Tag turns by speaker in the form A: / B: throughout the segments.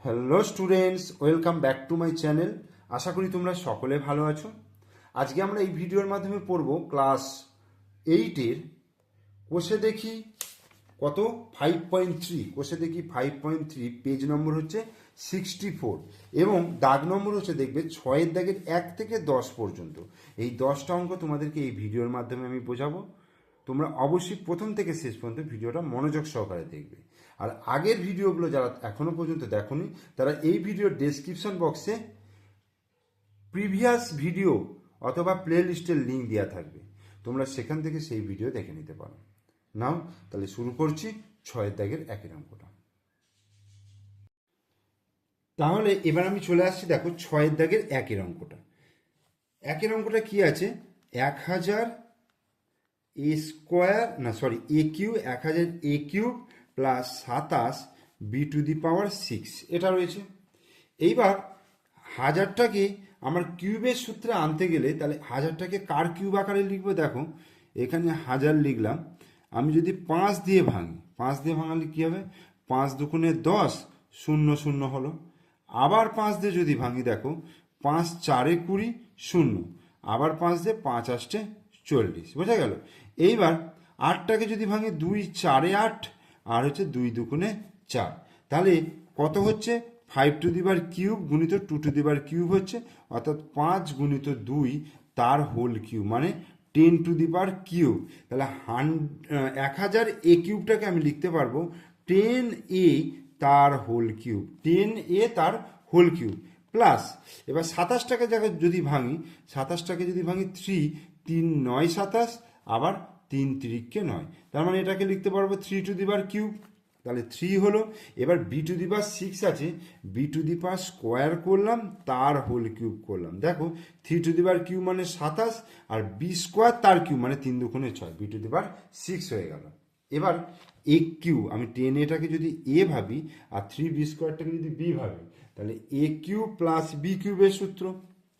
A: Hello students, welcome back to my channel. আশা করি তোমরা সকলে ভালো আছো। আজকে আমরা এই ভিডিওর মাধ্যমে পড়ব ক্লাস 8-এর কোষে দেখি কত 5.3। কোষে দেখি 5.3, পেজ নম্বর হচ্ছে 64 এবং দাগ নম্বর হচ্ছে দেখবে 6-এর দাগের 1 থেকে 10 পর্যন্ত। এই 10টা অঙ্ক তোমাদেরকে এই ভিডিওর মাধ্যমে আমি বোঝাবো। তোমরা অবশ্যই প্রথম থেকে শেষ পর্যন্ত ভিডিওটা মনোযোগ সহকারে দেখবে। আর আগের ভিডিওগুলো যারা এখনো পর্যন্ত দেখোনি তারা এই ভিডিওর ডেসক্রিপশন বক্সে প্রিভিয়াস ভিডিও অথবা প্লে লিস্টের লিঙ্ক দেওয়া থাকবে, তোমরা সেখান থেকে সেই ভিডিও দেখে নিতে পারো। নাও তাহলে শুরু করছি 6-এর দাগের 1-এর অঙ্কটা। তাহলে এবার আমি চলে আসছি, দেখো 6-এর দাগের 1-এর অঙ্কটা। 1-এর অঙ্কটা কি আছে? 1000 a square a cube 1000 a cube plus 27 b to the power 6 এটা রয়েছে। এইবার হাজারটাকে আমার কিউবের সূত্রে আনতে গেলে তাহলে হাজারটাকে কার কিউব আকারে লিখবো? দেখো এখানে 1000 লিখলাম, আমি যদি 5 দিয়ে ভাঙি, 5 দিয়ে ভাঙালে কী হবে? 5 দুগুণে 10, 0 0 হলো। আবার 5 দিয়ে যদি ভাঙি, দেখো 5 4 20, 0, আবার 5 দিয়ে 5 8 40, বোঝা গেল? এইবার 8টাকে যদি ভাঙি, 2 4 8 আর হচ্ছে 2 দুগুণে 4, তাহলে কত হচ্ছে? 5 টু দি পাওয়ার কিউব গুণিত 2 টু দি পাওয়ার কিউব হচ্ছে, অর্থাৎ 5 গুণিত 2 তার হোল কিউব, মানে 10 টু দি পাওয়ার কিউব। তাহলে 1000 এ কিউবটাকে আমি লিখতে পারবো 10 এ তার হোল কিউব, 10 এ তার হোল কিউব প্লাস, এবার 27টাকে যদি ভাঙি, 27টাকে যদি ভাঙি 3 3 9 27, আবার 3 3 9, তার মানে এটাকে লিখতে পারবো 3 টু দি পাওয়ার কিউব, তাহলে 3 হলো। এবার বি টু দি পাওয়ার 6 আছে, B to the power square করলাম, তার হোল কিউব করলাম। দেখো 3 টু দি পাওয়ার কিউব মানে 27, আর বি স্কোয়ার তার কিউব মানে 3 দুগুণে 6, বি টু দি পাওয়ার 6 হয়ে গেল। এবার এ কিউ, আমি 10 এটাকে যদি এ ভাবি আর 3 বি স্কোয়ারটাকে যদি বি ভাবি, তাহলে এ কিউব প্লাস বি কিউবের সূত্র,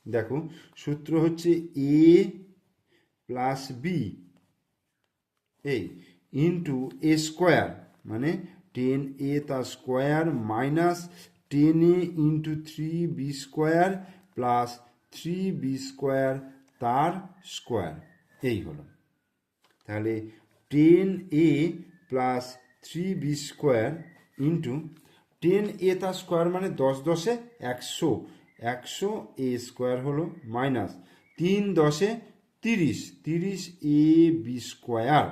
A: দেখো সূত্র হচ্ছে এ প্লাস বি এই ইন্টু এ স্কোয়ার, মানে 10 এ তার square minus 10 a into 3 b square plus 3 b square তার স্কোয়ার, এই হলো। তাহলে 10 a plus 3 b square into 10 a তার স্কোয়ার মানে 10 10 100, 100 এ স্কোয়ার হলো minus 3 10 30, 30 a b square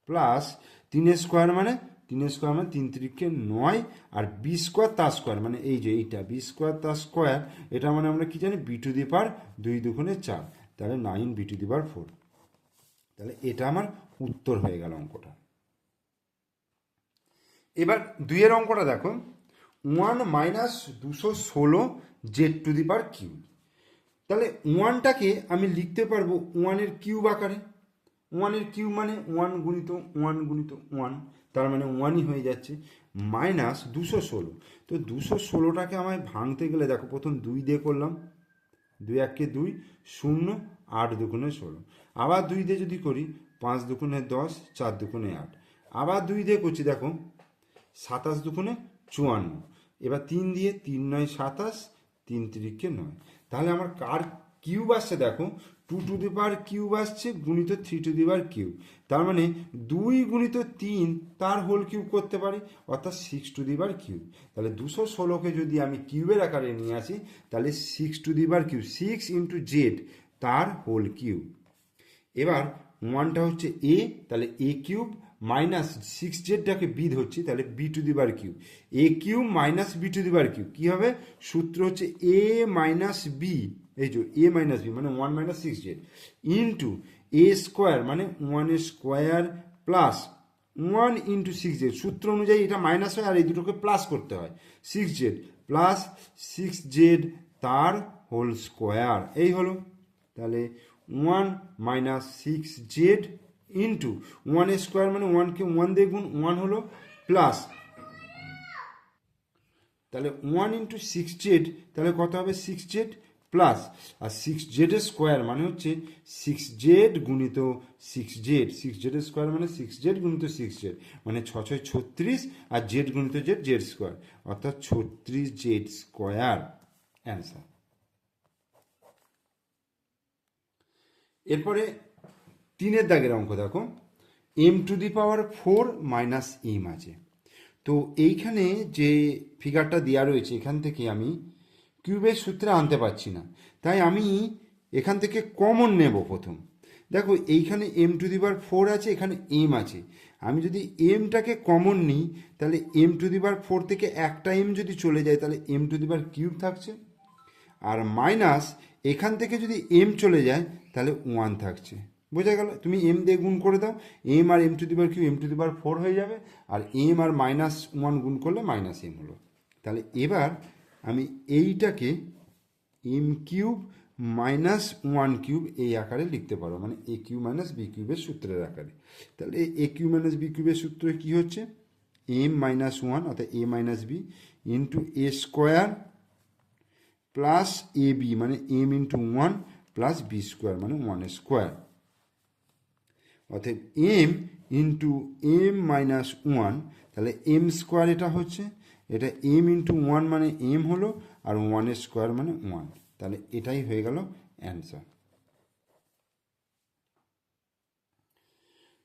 A: plus 3 square মানে 3 3 9, আর বি স্কোয়ার তার স্কোয়ার মানে এই যে এইটা বি স্কোয়ার তার স্কোয়ার, এটা মানে আমরা কি জানি? বি টু দি পাওয়ার 2 দুগুণে 4, তাহলে 9 বি টু দি পাওয়ার 4। তাহলে এটা আমার উত্তর হয়ে গেল অঙ্কটা। এবার 2-এর অঙ্কটা দেখো, 1 minus 216 Z two the power cube. তাহলে 1টাকে আমি লিখতে পারবো 1-এর কিউব আকারে। 1-এর কিউব মানে 1 গুণিত 1 গুণিত 1, তার মানে 1ই হয়ে যাচ্ছে, মাইনাস 216। তো 216টাকে আমায় ভাঙতে গেলে দেখো প্রথম 2 দিয়ে করলাম, 2 1 2, 0, 8 দুগুণে 16, আবার 2 দিয়ে যদি করি 5 দুগুণে 10, 4 দুগুণে 8, আবার 2 দিয়ে করছি, দেখো 27 দুগুণে 54, এবার 3 দিয়ে 3 9 27, 3 3 9, তাহলে আমার কার কিউব আসছে? দেখো 2 টু দি পাওয়ার কিউব আসছে গুণিত 3 টু দি পাওয়ার কিউব, তার মানে 2 গুণিত 3 তার হোল কিউব করতে পারি, অর্থাৎ 6 টু দি পাওয়ার কিউব। তাহলে 216কে যদি আমি কিউবের আকারে নিয়ে আসি, তাহলে 6 to the power cube, 6 into z তার হোল কিউব। এবার 1টা হচ্ছে এ, তাহলে এ কিউব মাইনাস 6 জেডটাকে বি ধরছি, তাহলে b to the power cube, a cube minus b to the power cube কী হবে? সূত্র হচ্ছে এ মাইনাস বি, এই যে এ মাইনাস বি মানে 1 minus 6 Z into a square মানে 1 স্কোয়ার প্লাস 1 ইন্টু 6 জেড, সূত্র অনুযায়ী এটা মাইনাস হয় আর এই দুটোকে প্লাস করতে হয়, 6 জেড প্লাস 6 জেড তার হোল স্কোয়ার, এই হলো। তাহলে 1 মাইনাস 6 জেড ইন্টু 1 স্কোয়ার মানে 1কে 1 দিয়ে গুণ 1 হলো, প্লাস তাহলে 1 ইন্টু 6 জেড, তাহলে কত হবে? 6 জেড প্লাস আর 6z স্কোয়ার মানে হচ্ছে 6z গুণিত 6z স্কোয়ার মানে 6z গুণিত 6z মানে 6 6 36 আর z গুণিত z স্কোয়ার অর্থাৎ 36z স্কোয়ার অ্যান্সার। এরপরে 3 দাগের অঙ্ক দেখো, m⁴ মাইনাস m আছে। তো এইখানে যে ফিগারটা দেওয়া রয়েছে এখান থেকে আমি কিউবের সূত্রে আনতে পারছি না, তাই আমি এখান থেকে কমন নেব প্রথম। দেখো এইখানে m⁴ আছে, এখানে m আছে, আমি যদি mটাকে কমন নিই তাহলে m⁴ থেকে একটা m যদি চলে যায় তাহলে m³ থাকছে, আর মাইনাস এখান থেকে যদি m চলে যায় তাহলে 1 থাকছে। বোঝা গেল? তুমি m দিয়ে গুণ করে দাও, m আর m³ m⁴ হয়ে যাবে, আর m আর -1 গুণ করলে -m হলো। তাহলে এবার আমি এইটাকে m³ -1³ এই আকারে লিখতে পারো, মানে a³ - b³ সূত্রের আকারে। তাহলে a³ - b³ সূত্র কি হচ্ছে, m-1 অর্থাৎ a - b into a square plus ab মানে m×1 প্লাস b স্কোয়ার মানে 1 স্কোয়ার, অর্থাৎ m ইন্টু m-1 তাহলে m স্কোয়ার এটা হচ্ছে, এটা m×1 মানে m হলো, আর 1 স্কোয়ার মানে 1, তাহলে এটাই হয়ে গেল অ্যান্সার।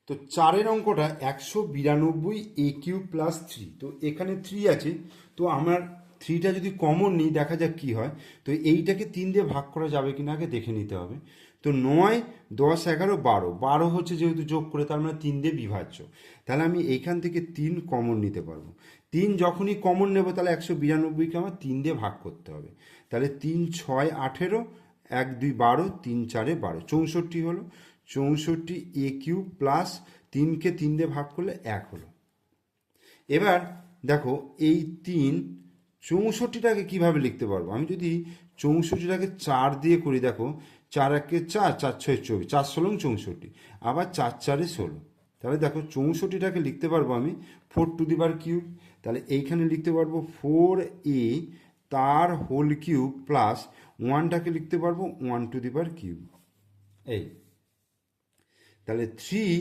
A: তো 4 অঙ্কটা 192 a³ প্লাস 3, তো এখানে 3 আছে, তো আমার 3টা যদি কমন নিই দেখা যাক কি হয়। তো এইটাকে 3 দিয়ে ভাগ করা যাবে কিনা আগে দেখে নিতে হবে। তো 9, 10, 11, 12, 12 হচ্ছে যেহেতু যোগ করে তার মানে 3 দিয়ে বিভাজ্য, তাহলে আমি এইখান থেকে 3 কমন নিতে পারবো। 3 যখনই কমন নেব তাহলে 192কে আমার 3 দিয়ে ভাগ করতে হবে, তাহলে 3 6 18, 1 2 12, 3 4 12, 64 হলো। 64 a³ প্লাস 3কে 3 দিয়ে ভাগ করলে 1 হলো। এবার দেখো এই 3 64টাকে কীভাবে লিখতে পারবো, আমি যদি 64টাকে 4 দিয়ে করি, দেখো 4 1 4, 4 6 24, 4 16 64, আবার 4 4 16, তাহলে দেখো 64টাকে লিখতে পারবো আমি 4⁵, তাহলে এইখানে লিখতে পারবো 4a তার হোল কিউব প্লাস 1টাকে লিখতে পারবো 1⁵, এই তাহলে 3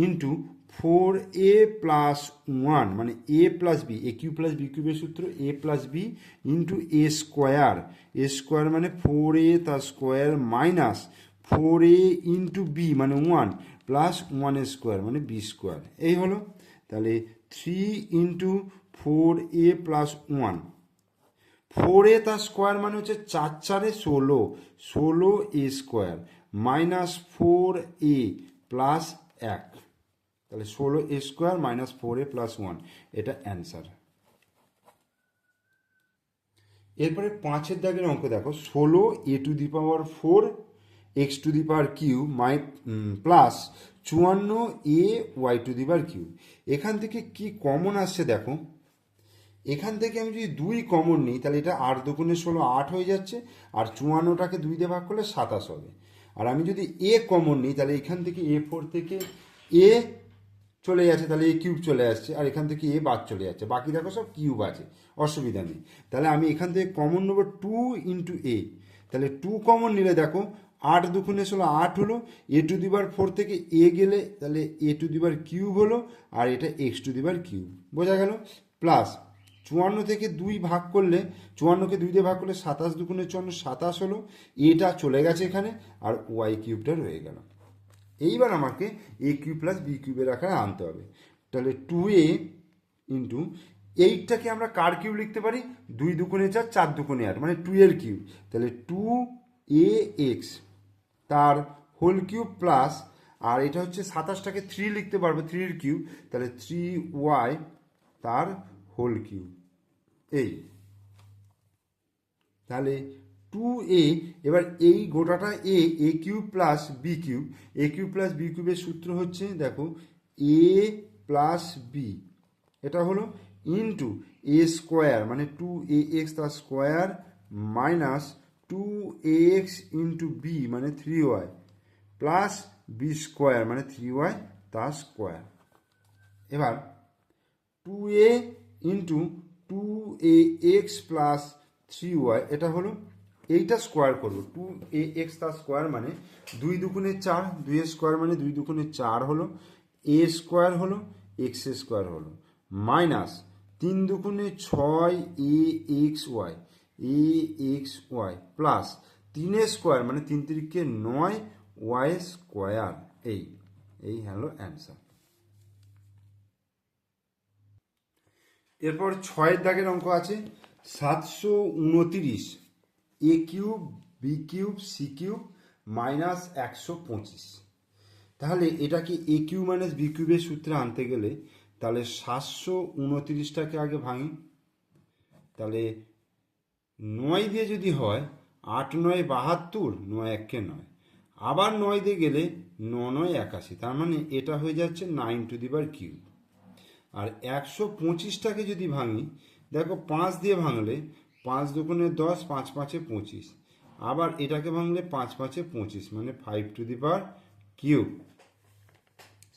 A: ইন্টু 4a প্লাস 1 মানে a plus b, a³ plus b³ সূত্র a plus b into a square, a square মানে 4a তার square minus 4a into b মানে 1 প্লাস 1 স্কোয়ার মানে b স্কোয়ার, এই হলো। তাহলে 3 ইন্টু 4a প্লাস 1, 4a তার স্কোয়ার মানে হচ্ছে 4 4 16, 16a square minus 4a plus 1, তাহলে 16a square minus 4a plus 1, এটা অ্যান্সার। এরপরে 5 দাগের অঙ্ক দেখো, 16a⁴ x³ প্লাস 54ay³ এখান থেকে কি কমন আসছে দেখো, এখান থেকে আমি যদি 2 কমন নিই তাহলে এটা 8 × 2 = 16 8 হয়ে যাচ্ছে, আর 54টাকে 2 দিয়ে ভাগ করলে 27 হবে। আর আমি যদি a কমন নিই তাহলে এখান থেকে a4 থেকে a চলে যাচ্ছে, তাহলে a³ চলে আসছে, আর এখান থেকে a বাদ চলে যাচ্ছে, বাকি দেখো সব কিউব আছে, অসুবিধা নেই। তাহলে আমি এখান থেকে কমন নেব 2 × a, তাহলে 2 কমন নিলে দেখো 8 2 × 16 8 হলো, a⁴ থেকে a গেলে তাহলে a³ হলো, আর এটা x³, বোঝা গেল। প্লাস 54 থেকে 2 ভাগ করলে, 54কে 2 দিয়ে ভাগ করলে 27 2 × 54 27 হলো, এটা চলে গেছে এখানে, আর y³ রয়ে গেল। এইবার আমাকে a³ প্লাস b³ আকারে আনতে হবে। তাহলে 2a ইন্টু 8টাকে আমরা কার কিউব লিখতে পারি, 2 2 × 4 4 2 × 8 মানে 2 এর কিউব, তাহলে 2ax তার হোল কিউব প্লাস, আর এটা হচ্ছে 27টাকে 3 লিখতে পারবো 3 এর কিউব, তাহলে 3y তার হোল কিউব, এই তাহলে 2a। এবার এই গোটাটা a³ plus b³ a³ plus b³ সূত্র হচ্ছে দেখো a প্লাস b, এটা হলো ইন্টু a স্কোয়ার মানে 2ax তার square minus 2ax into b মানে 3y প্লাস b স্কোয়ার মানে 3y তার স্কোয়ার। এবার 2a into 2ax plus 3y এটা হলো এইটা স্কোয়ার করবো, 2ax তার স্কোয়ার মানে 2 দুগুণে 4, 2 এর স্কোয়ার মানে 2 দুগুণে 4 হলো, a স্কোয়ার হলো, x স্কোয়ার হলো, মাইনাস 3 দুগুণে 6 ax y প্লাস 3 এর স্কোয়ার মানে 3 তিরিকে 9 y স্কোয়ার। এই হলো অ্যান্সার। এরপর 6 দাগের অঙ্ক আছে 729 a cube B cube C cube minus 125। তাহলে এটাকে এ কিউ মাইনাস বি কিউবের সূত্রে আনতে গেলে তাহলে 729টাকে আগে ভাঙি, তাহলে 9 দিয়ে যদি হয় 8 9 72, 9 1 9, আবার 9 দিয়ে গেলে 9 9 81, তার মানে এটা হয়ে যাচ্ছে 9 কিউব। আর 125টাকে যদি ভাঙি, দেখো 5 দিয়ে ভাঙলে 5 দুগুণে 10, 5 5 25, আবার এটাকে ভাঙলে 5 5 25, মানে 5 কিউব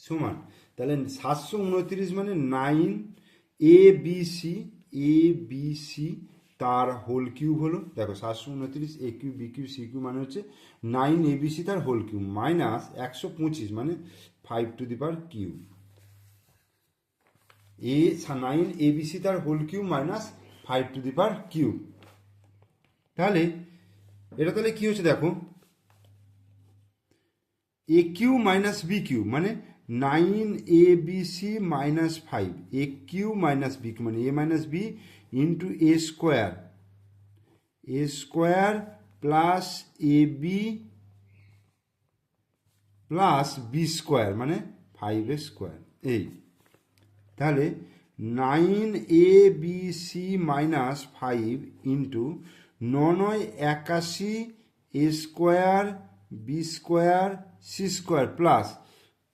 A: সমান, তাহলে 729 মানে 9 এ বি সি তার হোল কিউব হলো। দেখো 729 a cube B cube C cube মানে হচ্ছে 9 ABC তার হোল কিউব মাইনাস 125 মানে 5 কিউব। 9 ABC তার হোল কিউব মাইনাস 5 কিউব। তাহলে এটা তাহলে কি হচ্ছে দেখো, a cube minus b cube মানে 9ABC minus 5, a cube minus b cube মানে a minus b into a square plus a b plus b square মানে 5 স্কোয়ার। তাহলে 9ABC minus 5 into 9 81 a square b square c square plus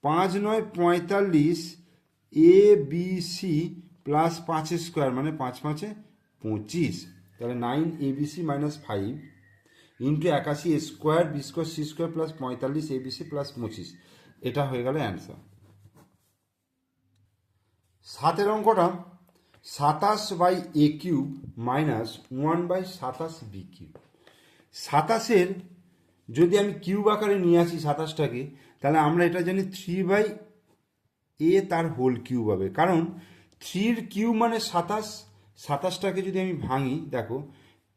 A: 5 9 45 ABC plus 5 square মানে 5 5 25। তাহলে 9ABC minus 5 into 81 a square b square c square plus 45 ABC plus 25, এটা হয়ে গেল answer. 7 অঙ্কটা 27 a cube minus 1/27 b cube. 27 যদি আমি cube আকারে নিয়ে আসি 27টাকে, তাহলে আমরা এটা জানি 3/a তার হোল কিউব হবে, কারণ 3 কিউব মানে 27। 27টাকে যদি আমি ভাঙি, দেখো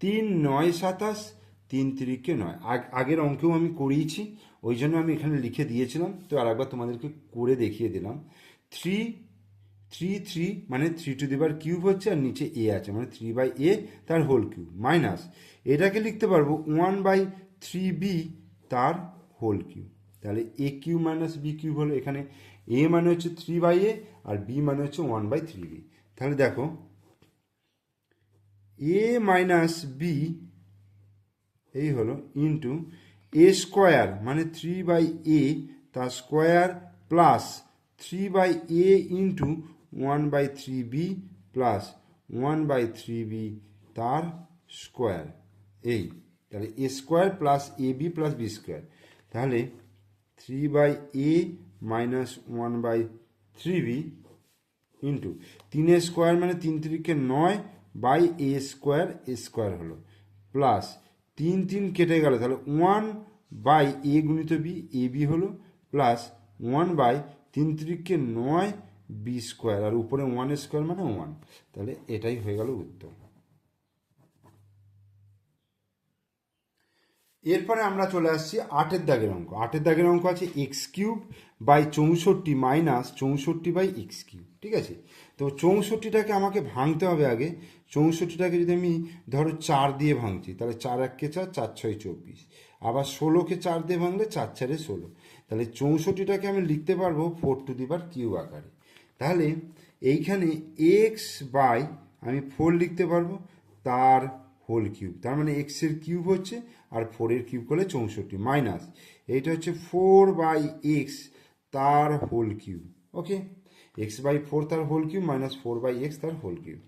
A: 3 9 27, 3 3 9, আগের অঙ্কেও আমি করিয়েছি, ওই জন্য আমি এখানে লিখে দিয়েছিলাম, তো আরেকবার তোমাদেরকে করে দেখিয়ে দিলাম। 3 3 মানে 3 কিউব হচ্ছে, আর নিচে এ আছে মানে 3/a তার হোল কিউব মাইনাস এটাকে লিখতে পারবো 1/3b তার হোল কিউব। তাহলে a cube minus B cube হলো, এখানে এ মানে হচ্ছে 3/a আর বি মানে হচ্ছে 1/3b। তাহলে দেখো এ মাইনাস বি এই হলো ইন্টু এ স্কোয়ার মানে 3/a তার square plus 3/a into 1/3b plus 1/3b তার স্কোয়ার। তাহলে A square plus a b plus b square, তাহলে 3/a minus 1/3b into 3 square মানে 3 3 9 বাই এ স্কোয়ার হলো প্লাস 3 3 কেটে গেল, তাহলে 1/a গুণিত বি এ বি হলো প্লাস 1/3 3 9 বি স্কোয়ার, আর উপরে 1 স্কোয়ার মানে 1। তাহলে এটাই হয়ে গেল উত্তর। এরপরে আমরা চলে আসছি 8 দাগের অঙ্ক। 8 দাগের অঙ্ক আছে X cube by 64 minus 64/x cube. ঠিক আছে, তো 64টাকে আমাকে ভাঙতে হবে আগে। 64টাকে যদি আমি ধরো 4 দিয়ে ভাঙছি, তাহলে 4 1 4, 4 6 24, আবার 16কে 4 দিয়ে ভাঙলে 4 4 16, তাহলে 64টাকে আমি লিখতে পারবো 4 কিউব আকারে। তাহলে এইখানে এক্স বাই আমি 4 লিখতে পারবো তার হোল কিউব, তার মানে এক্সের কিউব হচ্ছে আর 4-এর কিউব করলে 64 মাইনাস এইটা হচ্ছে 4/x তার হোল কিউব। ওকে, x/4 তার হোল কিউব মাইনাস 4/x তার হোল কিউব।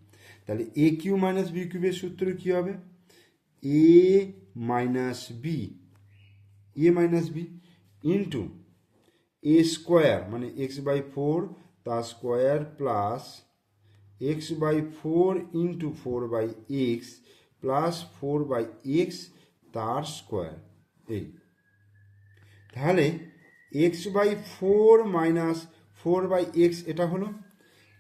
A: তাহলে এ কিউ মাইনাস বি কিউবের সূত্র কি হবে? এ minus b into a square মানে x/4 তার square plus x/4 into 4/x plus 4/x তার স্কোয়ার। এই তাহলে X by four minus four by X এটা হলো।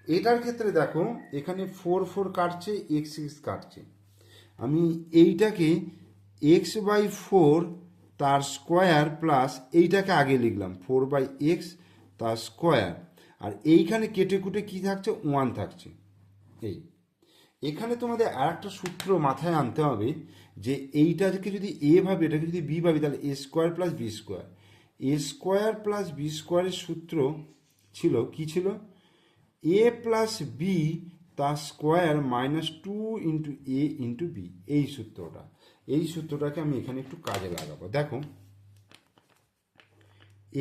A: এটার ক্ষেত্রে দেখো এখানে ফোর ফোর কাটছে, এক্স এক্স কাটছে, আমি এইটাকে এক্স বাই ফোর তার স্কোয়ার প্লাস এইটাকে আগে লিখলাম ফোর বাই এক্স তার স্কোয়ার, আর এইখানে কেটে কুটে কী থাকছে, ওয়ান থাকছে। এই এখানে তোমাদের আর একটা সূত্র মাথায় আনতে হবে যে এইটাকে যদি এ ভাবি, এটাকে যদি বি ভাবি, তাহলে A square plus b square. A square plus B স্কোয়ারের সূত্র ছিল কি ছিল, এ প্লাস বি তার square minus two into a into b. এই সূত্রটা, এই সূত্রটাকে আমি এখানে একটু কাজে লাগাবো। দেখো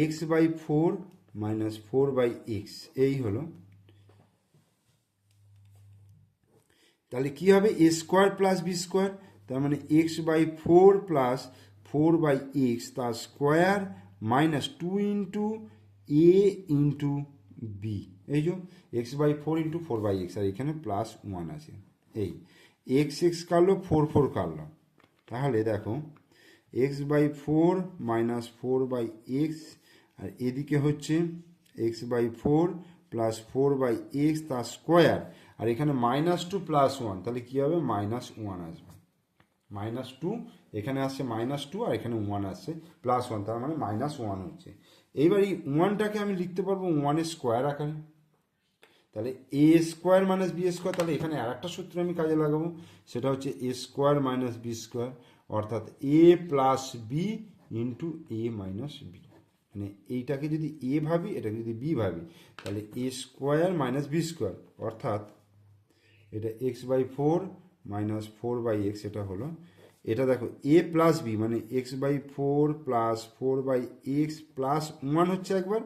A: x by four minus four by x এই হলো, তাহলে কী হবে, a square plus b square, তার মানে x by four plus four by x তার square minus two into a into b. এই যে x by four into four by x, আর এখানে প্লাস ওয়ান আছে। এই এক্স এক্স কাটলো, ফোর ফোর কাটলো, তাহলে দেখো x by four minus four by x, আর এদিকে হচ্ছে X by four plus four by x তার স্কোয়ার, আর এখানে মাইনাস টু প্লাস ওয়ান, তাহলে কী হবে, মাইনাস ওয়ান আসবে। মাইনাস টু এখানে আসছে মাইনাস টু, আর এখানে ওয়ান আসছে প্লাস ওয়ান, তার মানে মাইনাস ওয়ান হচ্ছে। এইবার এই ওয়ানটাকে আমি লিখতে পারবো ওয়ানের স্কোয়ার আকারে, তাহলে A square minus B square. তাহলে এখানে আর একটা সূত্র আমি কাজে লাগাবো, সেটা হচ্ছে এ স্কোয়ার মাইনাস বি স্কোয়ার, অর্থাৎ এ প্লাস বি ইন্টু এ মাইনাস বি। মানে এইটাকে যদি এ ভাবি, এটাকে যদি বি ভাবি, তাহলে A square minus B square, অর্থাৎ এটা X by four minus four by X এটা হলো। এটা দেখো এ প্লাস বি মানে x by four plus four by X plus one হচ্ছে একবার,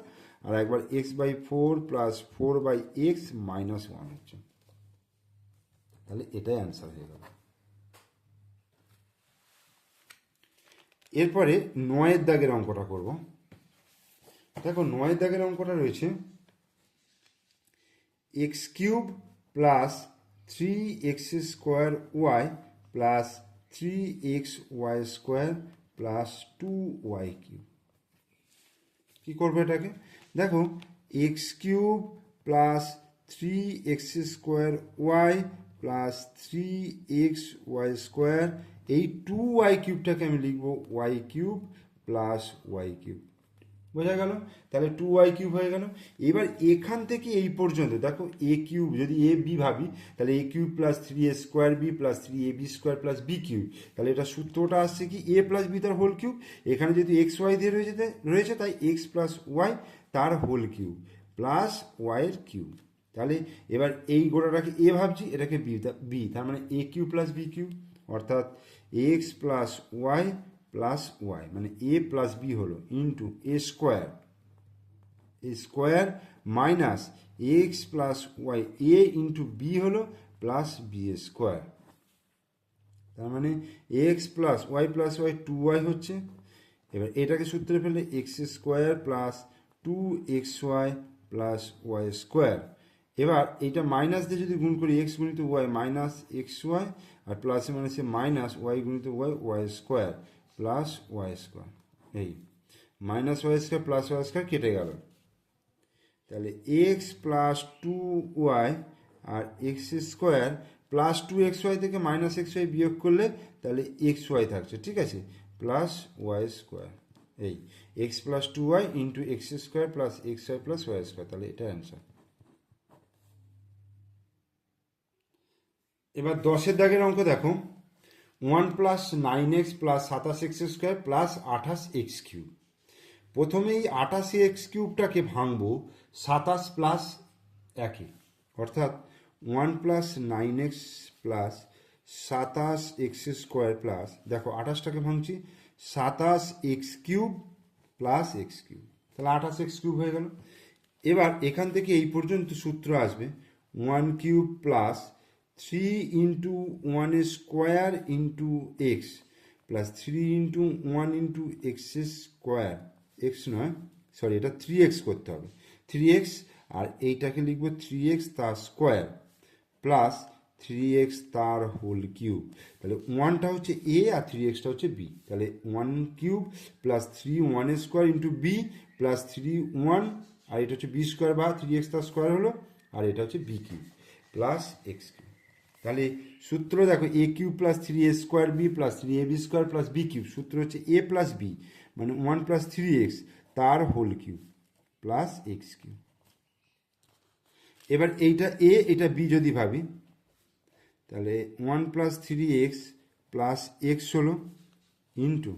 A: আর একবার X by four plus four by X minus one হচ্ছে। তাহলে এটাই অ্যান্সার হয়ে গেল। এরপরে নয়ের দাগের অঙ্কটা করব। দেখো নয়ের দাগের অঙ্কটা রয়েছে x cube plus three x square y plus three x y square plus two y cube. কী করবো এটাকে, দেখো x cube plus three x square y plus three x y square, এই টু ওয়াই কিউবটাকে আমি লিখবো y cube plus y cube. বোঝা গেল, তাহলে টু ওয়াই কিউব হয়ে গেল। এবার এখান থেকে এই পর্যন্ত দেখো এ কিউব যদি এ বি ভাবি, তাহলে a cube plus three a square b plus three a b square plus b cube. তাহলে এটা সূত্রটা আসছে কি, এ প্লাস বি তার হোল কিউব, এখানে যদি এক্স ওয়াই দিয়ে রয়েছে তাই এক্স প্লাস ওয়াই তার হোল কিউব প্লাস ওয়াইয়ের কিউব। তাহলে এবার এই গোড়াটাকে এ ভাবছি, এটাকে বি, তার মানে a cube plus b cube, অর্থাৎ x plus y plus y, মানে এ প্লাস বি হলো into a square minus x plus y, a into b হলো প্লাস বি স্কোয়ার। তার মানে x plus y two y হচ্ছে। এবার এটাকে সূত্রে ফেললে x square plus two x y plus y square. এবার এইটা মাইনাস দিয়ে যদি গুণ করি, এক্স গুণিত ওয়াই মাইনাস এক্স ওয়াই, আর প্লাসে মাইনাসে মাইনাস ওয়াই গুণিত y y square plus y square. এই minus y square plus y square কেটে গেল, তাহলে এক্স প্লাস টু ওয়াই আর x square plus two x y থেকে মাইনাস এক্স ওয়াই বিয়োগ করলে তাহলে এক্স ওয়াই থাকছে, ঠিক আছে, প্লাস ওয়াই স্কোয়ার। এই x plus two y into x square plus x y plus y square, তাহলে এটা অ্যান্সার। এবার দশের দাগের অঙ্ক দেখো, one plus nine x plus সাতাশ এক্স স্কোয়ার প্লাস আঠাশ এক্স কিউব। প্রথমেই আঠাশ এক্স কিউবটাকে ভাঙবো সাতাশ প্লাস একে, অর্থাৎ one plus nine x plus সাতাশ এক্স স্কোয়ার প্লাস, দেখো আঠাশটাকে ভাঙছি সাতাশ x cube plus x cube, তাহলে আঠাশ এক্স কিউব হয়ে গেল। এবার এখান থেকে এই পর্যন্ত সূত্র আসবে one cube plus three into one square into x plus three into one into x square, x নয় সরি এটা থ্রি এক্স করতে হবে, থ্রি এক্স, আর এইটাকে লিখবো থ্রি এক্স তার স্কোয়ার প্লাস 3x তার হোল কিউব। তাহলে 1টা হচ্ছে এ আর 3xটা হচ্ছে বি। তাহলে 1 cube plus 3 1 square into B plus 3 1, আর এটা হচ্ছে বি স্কোয়ার বা 3x তার স্কোয়ার হলো, আর এটা হচ্ছে b cube plus x cube. তাহলে সূত্র দেখো a cube plus 3a square b plus 3ab square plus b cube, সূত্র হচ্ছে এ প্লাস বি মানে 1 প্লাস 3x তার whole cube plus x cube. এবার এইটা এ এটা বি যদি ভাবি, তাহলে 1 প্লাস 3x প্লাস এক্স হলো ইন্টু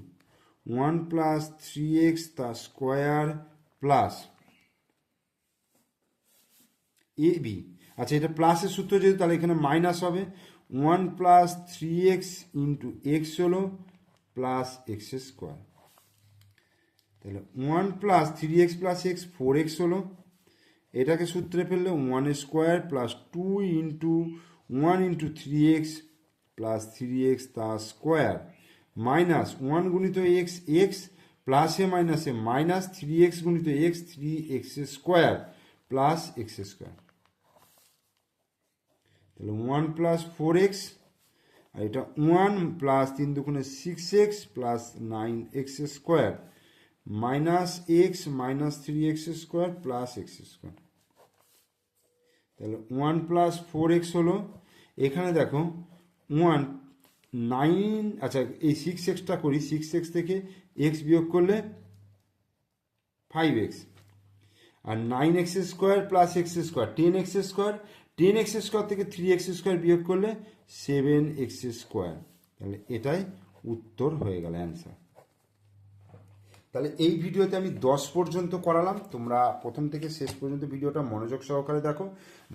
A: 1 প্লাস 3x তার স্কোয়ার প্লাস এ বি। আচ্ছা, এটা প্লাসের সূত্র যেহেতু, তাহলে এখানে মাইনাস হবে। 1 প্লাস 3x ইন্টু এক্স হলো প্লাস এক্স স্কোয়ার। তাহলে 1 plus 3x plus x 4x হলো, এটাকে সূত্রে ফেললে 1 square plus 2 into 1 into 3x plus 3x তার স্কোয়ার মাইনাস 1 গুণিত এক্স এক্স প্লাসে মাইনাসে মাইনাস 3x গুণিত x 3x square plus x square. তাহলে 1 প্লাস 4x, আর এটা 1 প্লাস 3 দুগুণে 6x plus 9x square minus x minus 3x square plus x square. তাহলে 1 plus 4x হলো, এখানে দেখো 1 9, আচ্ছা এই 6xটা করি, 6x থেকে x বিয়োগ করলে 5x, আর 9x square plus x square 10x square, 10x square থেকে 3x স্কোয়ার বিয়োগ করলে 7x স্কোয়ার। তাহলে এটাই উত্তর হয়ে গেল অ্যান্সার। তাহলে এই ভিডিওতে আমি 10 পর্যন্ত করালাম, তোমরা প্রথম থেকে শেষ পর্যন্ত ভিডিওটা মনোযোগ সহকারে দেখো।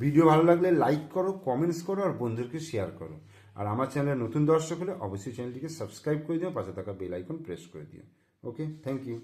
A: ভিডিও ভালো লাগলে লাইক করো, কমেন্টস করো আর বন্ধুদেরকে শেয়ার করো। আর আমার চ্যানেলে নতুন দর্শক হলে অবশ্যই চ্যানেলটিকে সাবস্ক্রাইব করে দিও, পাশে থাকা বেল আইকন প্রেস করে দিও। ওকে, থ্যাংক ইউ।